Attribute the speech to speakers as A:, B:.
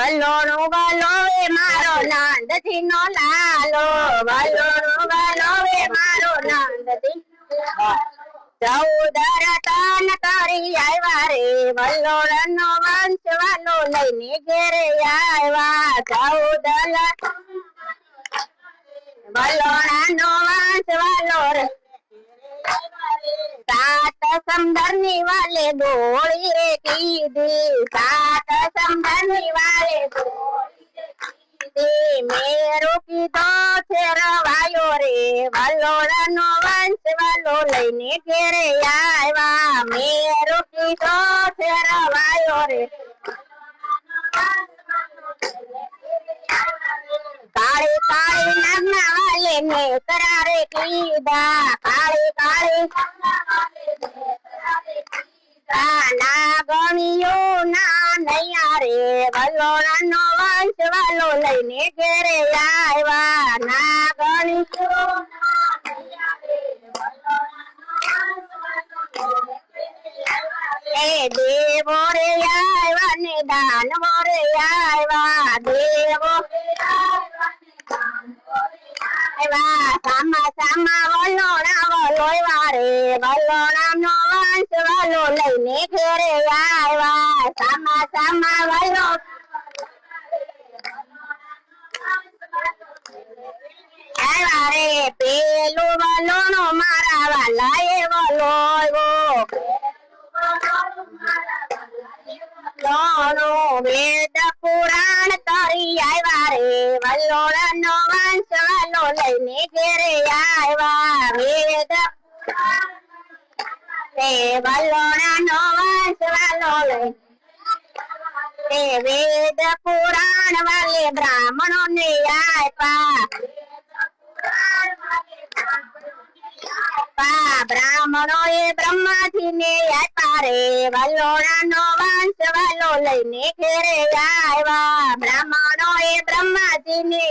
A: વલોણું વલોવે મારો નંદજી નો લાલો, વલોણું વલોવે મારો નંદજી 14 રતન કરી આવ્યા રે, વલોણ નો વંશ વાલો લઈને ઘેરે આવ્યા. 14 વલોણા નો વંશ વાલો રે, 7 સમંદર ની વાલે ડોળી રે કીધી, 7 સમંદર ની વાલે મેરો કીધો છે રવાયો રે, વલોણા નો વંશ વાલો લઈને ઘેરે આવ્યા. મેરો કીધો છે રવાયો રે, કાળી કાળી નાગના વાલે ને કરારે કીધા, કાળી કાળી નાગણીઓ ના નૈયા રે, વલોણા નો વંશ વાલો લઈને ઘેરે આવ્યા. નાગણીઓ એ દેવો રે આવ્યા ને દાનવો રે આવ્યા, દેવો સામા સામા વલોણા વલોવા રે, વલોણા નો વંશ વાલો લઈને ઘેરે આવ્યા. સામા સામા વલો આવ્યા રે, પેલું વલોણો મારા વાલા એ વલોવ્યો, વેદ પુરાણ તરી આવ્યા રે, વલોણા નો વંશ વાલો લઈને ઘેરે આવ્યા. વેદ વલોણા નો વંશ વાલો લઈને વેદ પુરાણ વાલે બ્રાહ્મણો ને આપ્યા. બ્રાહ્મણો એ બ્રહ્માજી ને આપ્યા રે, વલોણા નો વંશ વાલો લઈને ઘેરે આવ્યા. બ્રાહ્મણો એ બ્રહ્માજી ને